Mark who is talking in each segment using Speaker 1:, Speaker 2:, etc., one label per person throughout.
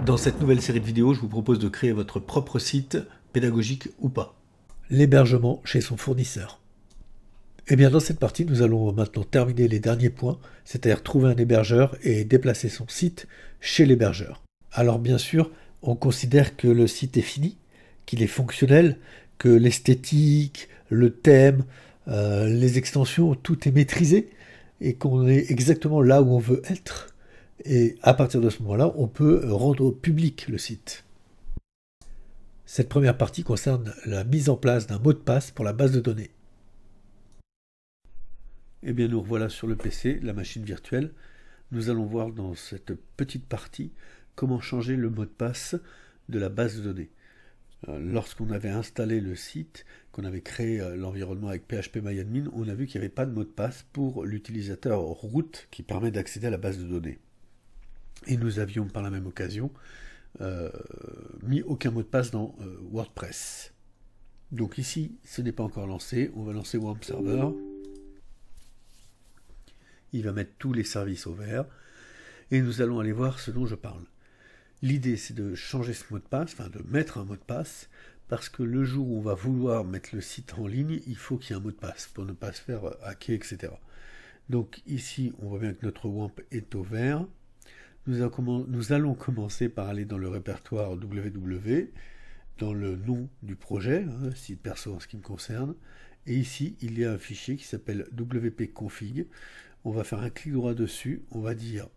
Speaker 1: Dans cette nouvelle série de vidéos, je vous propose de créer votre propre site, pédagogique ou pas.
Speaker 2: L'hébergement chez son fournisseur. Eh bien, dans cette partie, nous allons maintenant terminer les derniers points, c'est-à-dire trouver un hébergeur et déplacer son site chez l'hébergeur. Alors bien sûr, on considère que le site est fini, qu'il est fonctionnel, que l'esthétique, le thème, les extensions, tout est maîtrisé et qu'on est exactement là où on veut être. Et à partir de ce moment-là, on peut rendre public le site. Cette première partie concerne la mise en place d'un mot de passe pour la base de données. Eh bien, nous revoilà sur le PC, la machine virtuelle. Nous allons voir dans cette petite partie comment changer le mot de passe de la base de données. Lorsqu'on avait installé le site, qu'on avait créé l'environnement avec PHP-MyAdmin, on a vu qu'il n'y avait pas de mot de passe pour l'utilisateur root qui permet d'accéder à la base de données. Et nous avions par la même occasion mis aucun mot de passe dans WordPress. Donc ici, ce n'est pas encore lancé. On va lancer WAMP Server. Il va mettre tous les services au vert. Et nous allons aller voir ce dont je parle. L'idée, c'est de changer ce mot de passe, enfin de mettre un mot de passe, parce que le jour où on va vouloir mettre le site en ligne, il faut qu'il y ait un mot de passe pour ne pas se faire hacker, etc. Donc ici, on voit bien que notre WAMP est au vert. Nous allons commencer par aller dans le répertoire www, dans le nom du projet, site perso en ce qui me concerne. Et ici, il y a un fichier qui s'appelle wp-config. On va faire un clic droit dessus. On va dire...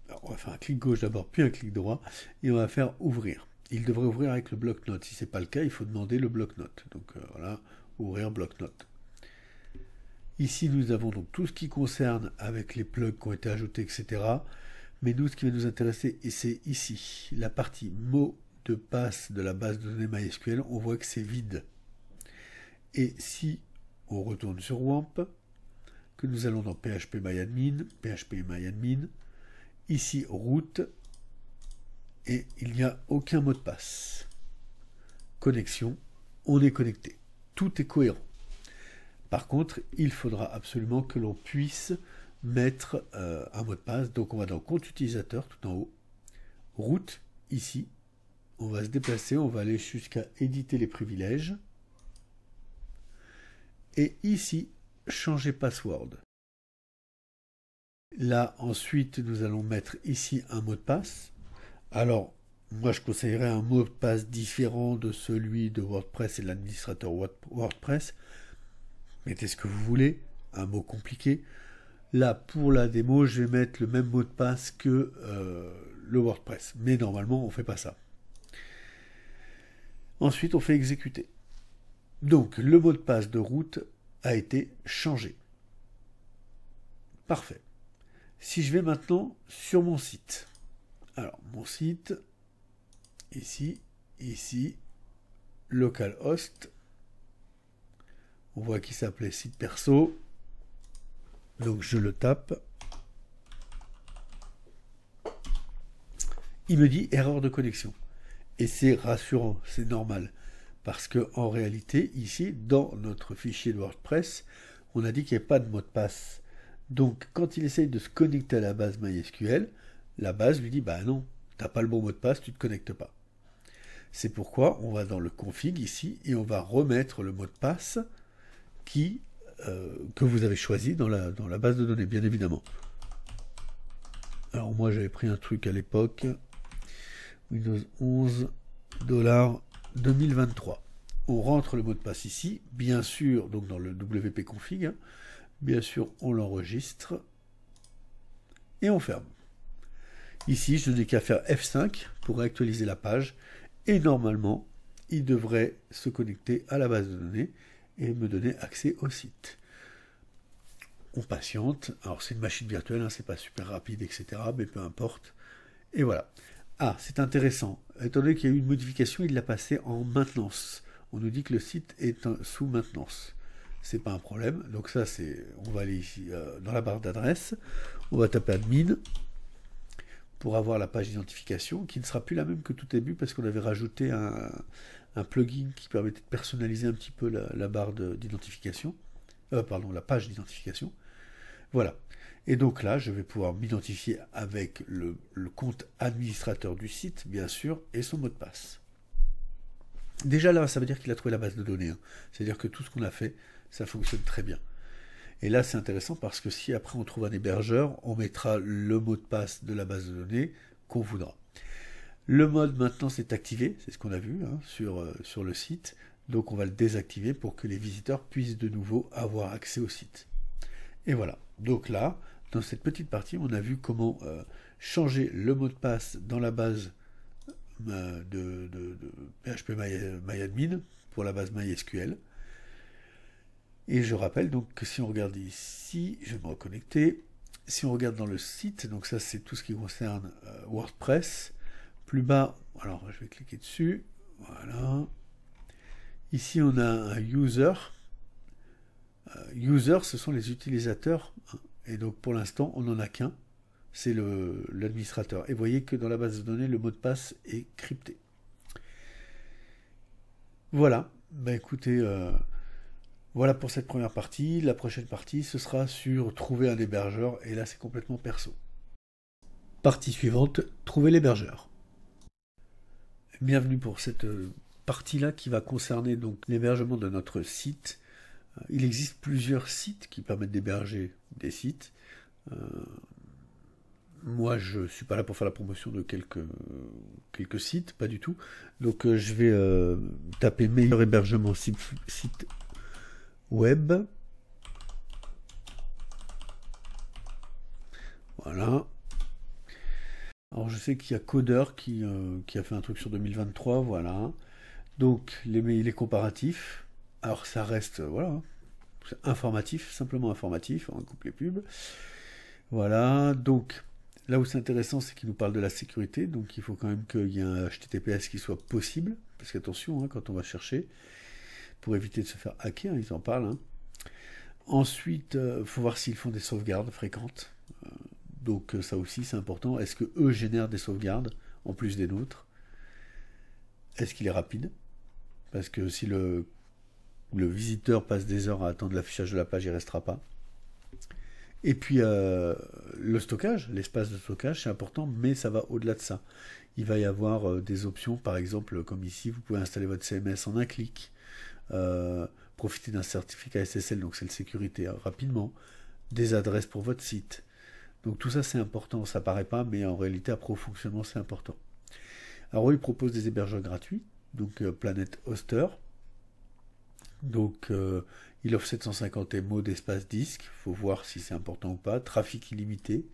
Speaker 2: Alors, on va faire un clic gauche d'abord, puis un clic droit. Et on va faire ouvrir. Il devrait ouvrir avec le bloc-notes. Si ce n'est pas le cas, il faut demander le bloc-notes. Donc voilà, ouvrir bloc-notes. Ici, nous avons donc tout ce qui concerne avec les plugs qui ont été ajoutés, etc. Mais nous, ce qui va nous intéresser, et c'est ici, la partie mot de passe de la base de données MySQL, on voit que c'est vide. Et si on retourne sur WAMP, que nous allons dans PHP-MyAdmin, ici root, et il n'y a aucun mot de passe. Connexion, on est connecté. Tout est cohérent. Par contre, il faudra absolument que l'on puisse mettre un mot de passe. Donc on va dans compte utilisateur tout en haut, route ici, on va se déplacer, on va aller jusqu'à éditer les privilèges et ici changer password. Là ensuite nous allons mettre ici un mot de passe. Alors moi je conseillerais un mot de passe différent de celui de WordPress et de l'administrateur WordPress. Mettez ce que vous voulez, un mot compliqué. Là, pour la démo, je vais mettre le même mot de passe que le WordPress. Mais normalement, on ne fait pas ça. Ensuite, on fait exécuter. Donc, le mot de passe de route a été changé. Parfait. Si je vais maintenant sur mon site. Alors, mon site, ici, localhost. On voit qu'il s'appelait site perso. Donc je le tape. Il me dit erreur de connexion. Et c'est rassurant, c'est normal. Parce que en réalité, ici, dans notre fichier de WordPress, on a dit qu'il n'y avait pas de mot de passe. Donc quand il essaye de se connecter à la base MySQL, la base lui dit bah non, tu n'as pas le bon mot de passe, tu ne te connectes pas. C'est pourquoi on va dans le config ici et on va remettre le mot de passe que vous avez choisi dans la base de données, bien évidemment. Alors moi j'avais pris un truc à l'époque, Windows 11 $2023. On rentre le mot de passe ici, bien sûr, donc dans le wp-config, bien sûr on l'enregistre, et on ferme. Ici je n'ai qu'à faire F5 pour actualiser la page, et normalement il devrait se connecter à la base de données, et me donner accès au site. On patiente. Alors c'est une machine virtuelle, c'est pas super rapide, etc. Mais peu importe. Et voilà. Ah, c'est intéressant. Étant donné qu'il y a eu une modification, il l'a passé en maintenance. On nous dit que le site est sous maintenance. C'est pas un problème. Donc ça, on va aller ici dans la barre d'adresse. On va taper admin pour avoir la page d'identification qui ne sera plus la même que tout début parce qu'on avait rajouté un plugin qui permettait de personnaliser un petit peu la barre d'identification. Pardon, la page d'identification. Voilà. Et donc là, je vais pouvoir m'identifier avec le compte administrateur du site, bien sûr, et son mot de passe. Déjà là, ça veut dire qu'il a trouvé la base de données. Hein. C'est-à-dire que tout ce qu'on a fait, ça fonctionne très bien. Et là, c'est intéressant parce que si après on trouve un hébergeur, on mettra le mot de passe de la base de données qu'on voudra. Le mode maintenant c'est activé, c'est ce qu'on a vu hein, sur le site. Donc on va le désactiver pour que les visiteurs puissent de nouveau avoir accès au site. Et voilà. Donc là, dans cette petite partie, on a vu comment changer le mot de passe dans la base de PHP MyAdmin pour la base MySQL. Et je rappelle donc que si on regarde ici, je vais me reconnecter, si on regarde dans le site, donc ça c'est tout ce qui concerne WordPress, plus bas, alors je vais cliquer dessus, voilà, ici on a un user, user ce sont les utilisateurs, et donc pour l'instant on n'en a qu'un, c'est l'administrateur, et vous voyez que dans la base de données le mot de passe est crypté. Voilà, bah écoutez, voilà pour cette première partie. La prochaine partie, ce sera sur trouver un hébergeur, et là c'est complètement perso. Partie suivante, trouver l'hébergeur. Bienvenue pour cette partie-là qui va concerner donc l'hébergement de notre site. Il existe plusieurs sites qui permettent d'héberger des sites. Moi, je ne suis pas là pour faire la promotion de quelques sites, pas du tout. Donc je vais taper meilleur hébergement site web. Voilà. Alors je sais qu'il y a Coder qui a fait un truc sur 2023, voilà. Donc les comparatifs. Alors ça reste, voilà, informatif, simplement informatif, on coupe les pubs. Voilà, donc là où c'est intéressant, c'est qu'il nous parle de la sécurité, donc il faut quand même qu'il y ait un HTTPS qui soit possible, parce qu'attention, hein, quand on va chercher, pour éviter de se faire hacker, ils en parlent. Hein. Ensuite, il faut voir s'ils font des sauvegardes fréquentes. Donc ça aussi, c'est important. Est-ce que eux génèrent des sauvegardes, en plus des nôtres? Est-ce qu'il est rapide? Parce que si le visiteur passe des heures à attendre l'affichage de la page, il ne restera pas. Et puis le stockage, l'espace de stockage, c'est important, mais ça va au-delà de ça. Il va y avoir des options, par exemple, comme ici, vous pouvez installer votre CMS en un clic. Profiter d'un certificat SSL, donc c'est le sécurité, hein, rapidement, des adresses pour votre site. Donc tout ça c'est important, ça paraît pas, mais en réalité après au fonctionnement c'est important. Alors il propose des hébergeurs gratuits, donc Planet Hoster. Donc il offre 750 MO d'espace disque, il faut voir si c'est important ou pas, trafic illimité,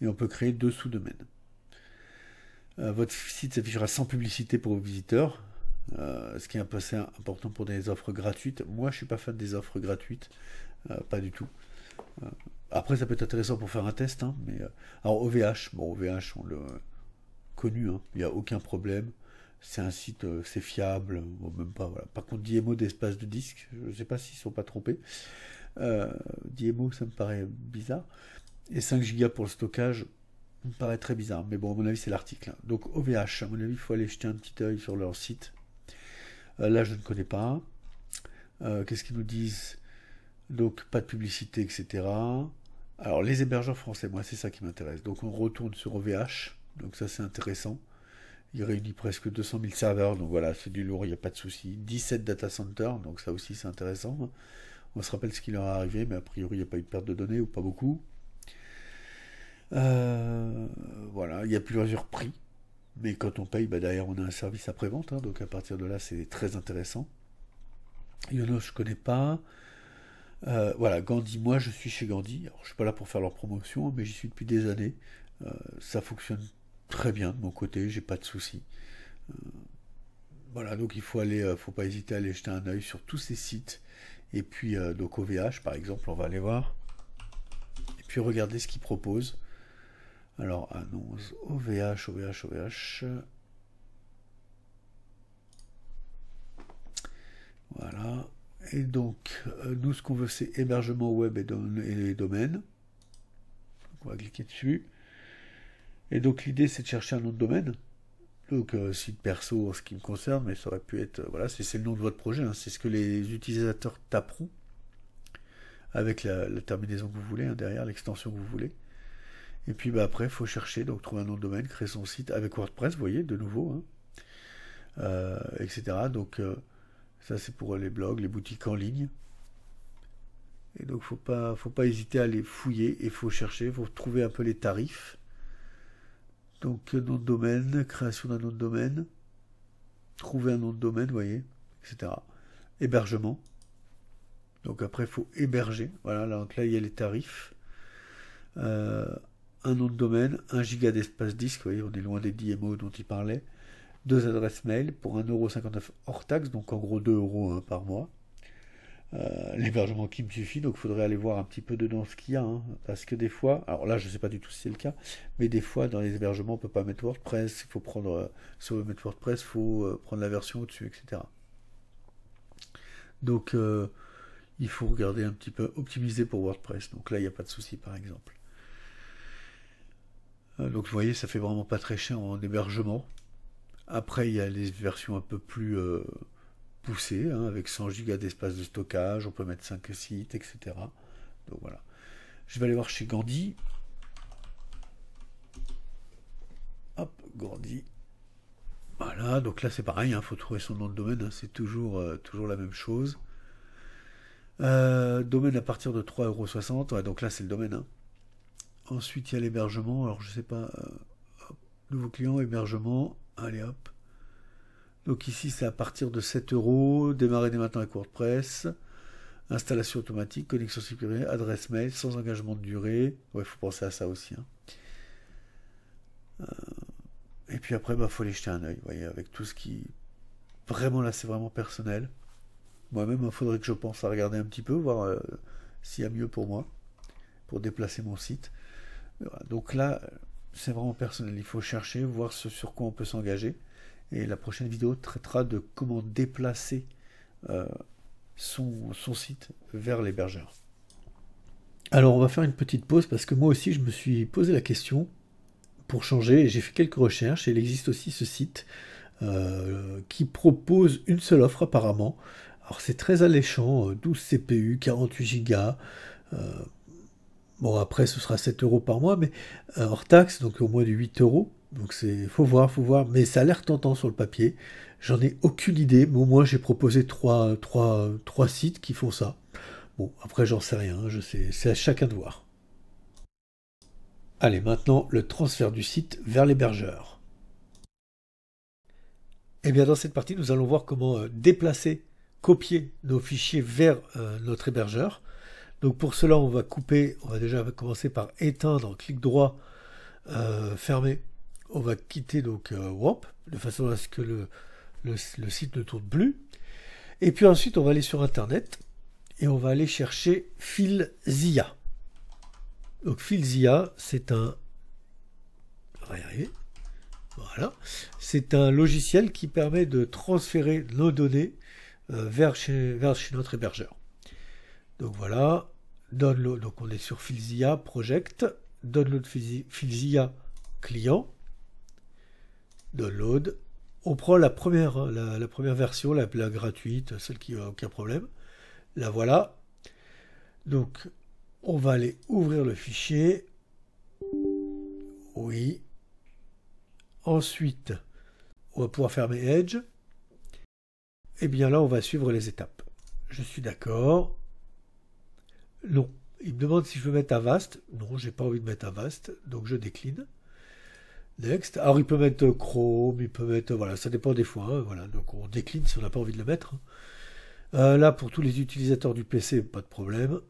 Speaker 2: et on peut créer 2 sous-domaines. Votre site s'affichera sans publicité pour vos visiteurs. Ce qui est un peu assez important pour des offres gratuites. Moi, je suis pas fan des offres gratuites, pas du tout. Après, ça peut être intéressant pour faire un test, hein, mais alors OVH, bon, OVH, on l'a connu, hein, il n'y a aucun problème. C'est un site, c'est fiable, bon, même pas. Voilà. Par contre, DMO d'espace de disque, je ne sais pas s'ils ne sont pas trompés. DMO, ça me paraît bizarre. Et 5 Go pour le stockage, ça me paraît très bizarre. Mais bon, à mon avis, c'est l'article. Hein. Donc OVH, à mon avis, il faut aller jeter un petit œil sur leur site. Là, je ne connais pas. Qu'est-ce qu'ils nous disent? Donc, pas de publicité, etc. Alors, les hébergeurs français, moi, c'est ça qui m'intéresse. Donc, on retourne sur OVH. Donc, ça, c'est intéressant. Il réunit presque 200 000 serveurs. Donc, voilà, c'est du lourd, il n'y a pas de souci. 17 data centers. Donc, ça aussi, c'est intéressant. On se rappelle ce qui leur est arrivé, mais a priori, il n'y a pas eu de perte de données ou pas beaucoup. Voilà, il y a plusieurs prix. Mais quand on paye, bah derrière on a un service après-vente, hein, donc à partir de là c'est très intéressant. Yonos je connais pas. Voilà, Gandhi, moi je suis chez Gandhi. Alors, je suis pas là pour faire leur promotion, mais j'y suis depuis des années. Ça fonctionne très bien de mon côté, j'ai pas de soucis. Voilà, donc il faut pas hésiter à aller jeter un œil sur tous ces sites. Et puis donc OVH par exemple, on va aller voir. Et puis regarder ce qu'ils proposent. Alors, annonce OVH. Voilà. Et donc, nous, ce qu'on veut, c'est hébergement web et les domaines. Donc, on va cliquer dessus. Et donc, l'idée, c'est de chercher un nom de domaine. Donc, site perso en ce qui me concerne, mais ça aurait pu être... voilà, c'est le nom de votre projet. Hein, c'est ce que les utilisateurs taperont. avec la terminaison que vous voulez, hein, derrière, l'extension que vous voulez. Et puis bah, après, il faut chercher, donc trouver un nom de domaine, créer son site avec WordPress, vous voyez, de nouveau, hein, etc. Donc ça c'est pour les blogs, les boutiques en ligne. Et donc faut pas hésiter à les fouiller, et il faut chercher, il faut trouver un peu les tarifs. Donc nom de domaine, création d'un nom de domaine, trouver un nom de domaine, vous voyez, etc. Hébergement. Donc après il faut héberger, voilà, donc là il y a les tarifs. Un nom de domaine, 1 giga d'espace disque, vous voyez, on est loin des 10 MO dont il parlait. 2 adresses mail pour 1,59 € hors taxe, donc en gros 2 € hein, par mois. L'hébergement qui me suffit, donc il faudrait aller voir un petit peu dedans ce qu'il y a, hein, parce que des fois, alors là je ne sais pas du tout si c'est le cas, mais des fois dans les hébergements on ne peut pas mettre WordPress, il faut prendre, si on veut mettre WordPress, il faut prendre la version au-dessus, etc. Donc il faut regarder un petit peu, optimiser pour WordPress, donc là il n'y a pas de souci par exemple. Donc vous voyez, ça fait vraiment pas très cher en hébergement. Après, il y a les versions un peu plus poussées, hein, avec 100 Go d'espace de stockage, on peut mettre 5 sites, etc. Donc voilà. Je vais aller voir chez Gandhi. Hop, Gandhi. Voilà, donc là c'est pareil, il faut trouver son nom de domaine, hein, c'est toujours la même chose. Domaine à partir de 3,60 €, ouais, donc là c'est le domaine. Hein. Ensuite, il y a l'hébergement. Alors, je sais pas. Hop, nouveau client, hébergement. Allez, hop. Donc ici, c'est à partir de 7 €. Démarrer dès maintenant avec WordPress. Installation automatique, connexion sécurisée, adresse mail, sans engagement de durée. Ouais, il faut penser à ça aussi. Hein. Et puis après, bah, faut aller jeter un œil. Vous voyez, avec tout ce qui... Vraiment, là, c'est vraiment personnel. Moi-même, il faudrait que je pense à regarder un petit peu, voir s'il y a mieux pour moi, pour déplacer mon site. Donc là, c'est vraiment personnel. Il faut chercher, voir ce sur quoi on peut s'engager. Et la prochaine vidéo traitera de comment déplacer son site vers l'hébergeur. Alors, on va faire une petite pause parce que moi aussi, je me suis posé la question pour changer. Et j'ai fait quelques recherches et il existe aussi ce site qui propose une seule offre apparemment. Alors, c'est très alléchant, 12 CPU, 48 Go. Bon, après, ce sera 7 € par mois, mais hors taxe, donc au moins de 8 €. Donc, faut voir. Mais ça a l'air tentant sur le papier. J'en ai aucune idée, mais au moins, j'ai proposé trois sites qui font ça. Bon, après, j'en sais rien. C'est à chacun de voir. Allez, maintenant, le transfert du site vers l'hébergeur. Et bien, dans cette partie, nous allons voir comment déplacer, copier nos fichiers vers notre hébergeur. Donc pour cela, on va déjà commencer par éteindre, clic droit, fermer. On va quitter donc WAMP, de façon à ce que le site ne tourne plus. Et puis ensuite, on va aller sur Internet et on va aller chercher FileZilla. Donc FileZilla, c'est un... Voilà. C'est un logiciel qui permet de transférer nos données vers chez notre hébergeur. Donc voilà. Download, donc on est sur FileZilla Project, download FileZilla client, download, on prend la première version, la gratuite, celle qui n'a aucun problème, la voilà, donc on va aller ouvrir le fichier, oui, ensuite on va pouvoir fermer Edge, et bien là on va suivre les étapes, je suis d'accord. Non, il me demande si je veux mettre Avast. Non, j'ai pas envie de mettre Avast, donc je décline. Next. Alors il peut mettre Chrome, il peut mettre... Voilà, ça dépend des fois. Hein, voilà, donc on décline si on n'a pas envie de le mettre. Là, pour tous les utilisateurs du PC, pas de problème.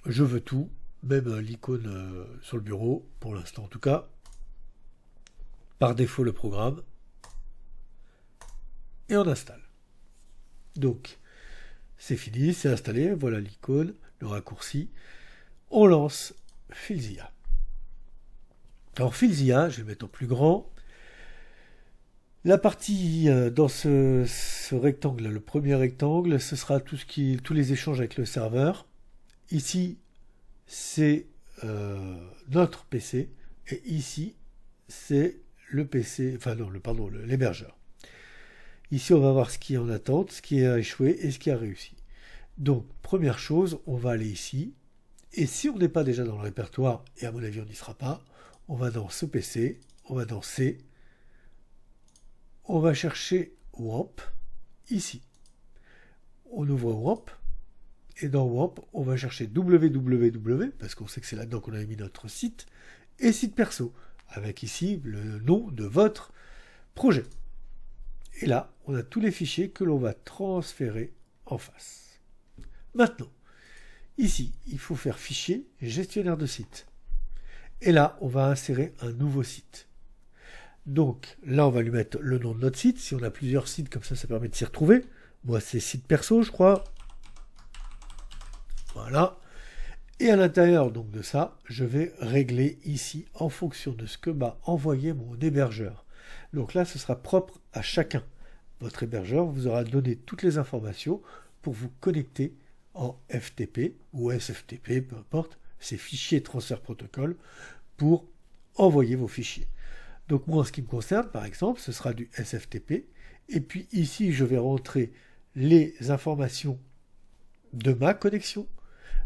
Speaker 2: Je veux tout, même l'icône sur le bureau, pour l'instant en tout cas. Par défaut, le programme. Et on installe. Donc, c'est fini, c'est installé. Voilà l'icône. Le raccourci, on lance FileZilla. Alors FileZilla, je vais le mettre en plus grand. La partie dans ce rectangle, le premier rectangle, ce sera tous les échanges avec le serveur. Ici, c'est notre PC, et ici, c'est le PC, enfin non, l'hébergeur. Ici, on va voir ce qui est en attente, ce qui a échoué et ce qui a réussi. Donc, première chose, on va aller ici. Et si on n'est pas déjà dans le répertoire, et à mon avis on n'y sera pas, on va dans ce PC, on va dans C, on va chercher WAMP, ici. On ouvre WAMP, et dans WAMP, on va chercher www, parce qu'on sait que c'est là-dedans qu'on a mis notre site, et site perso, avec ici le nom de votre projet. Et là, on a tous les fichiers que l'on va transférer en face. Maintenant, ici, il faut faire fichier gestionnaire de site. Et là, on va insérer un nouveau site. Donc là, on va lui mettre le nom de notre site. Si on a plusieurs sites, comme ça permet de s'y retrouver. Moi, c'est site perso, je crois. Voilà. Et à l'intérieur donc de ça, je vais régler ici en fonction de ce que m'a envoyé mon hébergeur. Donc là, ce sera propre à chacun. Votre hébergeur vous aura donné toutes les informations pour vous connecter en FTP ou SFTP, peu importe, ces fichiers transfert protocole pour envoyer vos fichiers. Donc moi, en ce qui me concerne, par exemple, ce sera du SFTP. Et puis ici, je vais rentrer les informations de ma connexion.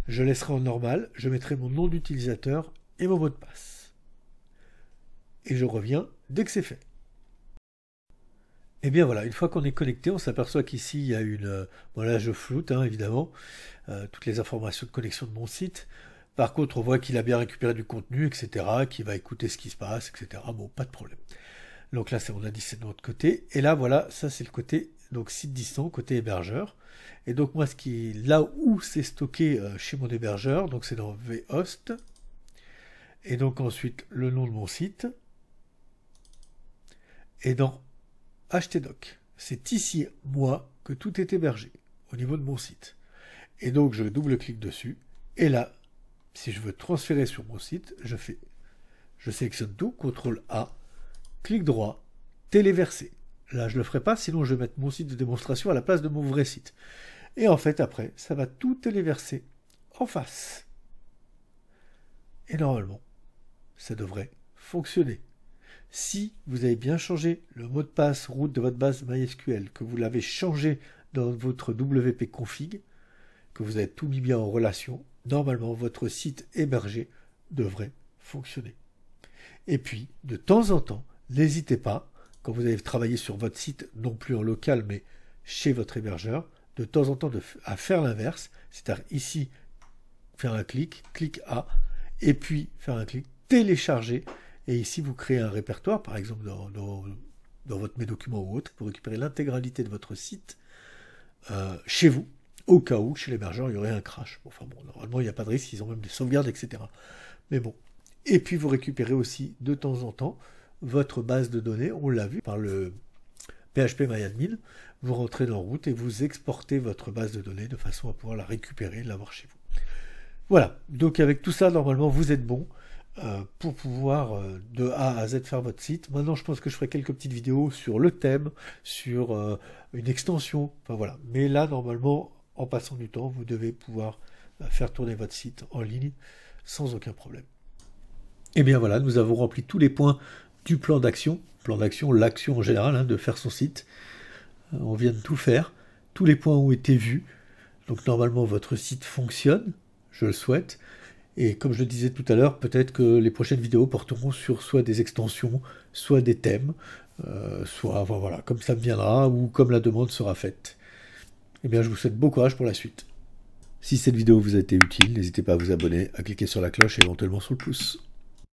Speaker 2: Je laisserai en normal, je mettrai mon nom d'utilisateur et mon mot de passe. Et je reviens dès que c'est fait. Et bien voilà, une fois qu'on est connecté, on s'aperçoit qu'ici il y a une... Bon là je floute évidemment, toutes les informations de connexion de mon site. Par contre on voit qu'il a bien récupéré du contenu, etc., qu'il va écouter ce qui se passe, etc. Bon, pas de problème. Donc là on a dit c'est de notre côté. Et là voilà, ça c'est le côté donc site distant, côté hébergeur. Et donc moi là où c'est stocké chez mon hébergeur, donc c'est dans vhost. Et donc ensuite le nom de mon site. Et dans htdoc. C'est ici, moi, que tout est hébergé, au niveau de mon site. Et donc, je double-clique dessus, et là, si je veux transférer sur mon site, je sélectionne tout, CTRL A, clic droit, téléverser. Là, je ne le ferai pas, sinon je vais mettre mon site de démonstration à la place de mon vrai site. Et en fait, après, ça va tout téléverser en face. Et normalement, ça devrait fonctionner. Si vous avez bien changé le mot de passe route de votre base MySQL, que vous l'avez changé dans votre WP config, que vous avez tout mis bien en relation, normalement votre site hébergé devrait fonctionner. Et puis, de temps en temps, n'hésitez pas, quand vous allez travailler sur votre site, non plus en local, mais chez votre hébergeur, de temps en temps à faire l'inverse, c'est-à-dire ici, faire un clic, clic A, et puis faire un clic, télécharger. Et ici, vous créez un répertoire, par exemple dans votre mes documents ou autre, pour récupérer l'intégralité de votre site chez vous, au cas où, chez l'hébergeur, il y aurait un crash. Enfin bon, normalement, il n'y a pas de risque, ils ont même des sauvegardes, etc. Mais bon. Et puis, vous récupérez aussi, de temps en temps, votre base de données, on l'a vu par le PHPMyAdmin, vous rentrez dans Route et vous exportez votre base de données de façon à pouvoir la récupérer, l'avoir chez vous. Voilà, donc avec tout ça, normalement, vous êtes bon. Pour pouvoir de A à Z faire votre site. Maintenant, je pense que je ferai quelques petites vidéos sur le thème, sur une extension, enfin voilà. Mais là, normalement, en passant du temps, vous devez pouvoir faire tourner votre site en ligne sans aucun problème. Et bien voilà, nous avons rempli tous les points du plan d'action. Plan d'action, l'action en général, de faire son site. On vient de tout faire. Tous les points ont été vus. Donc normalement, votre site fonctionne, je le souhaite. Et comme je le disais tout à l'heure, peut-être que les prochaines vidéos porteront sur soit des extensions, soit des thèmes, soit, enfin, voilà, comme ça me viendra, ou comme la demande sera faite. Eh bien, je vous souhaite bon courage pour la suite. Si cette vidéo vous a été utile, n'hésitez pas à vous abonner, à cliquer sur la cloche et éventuellement sur le pouce.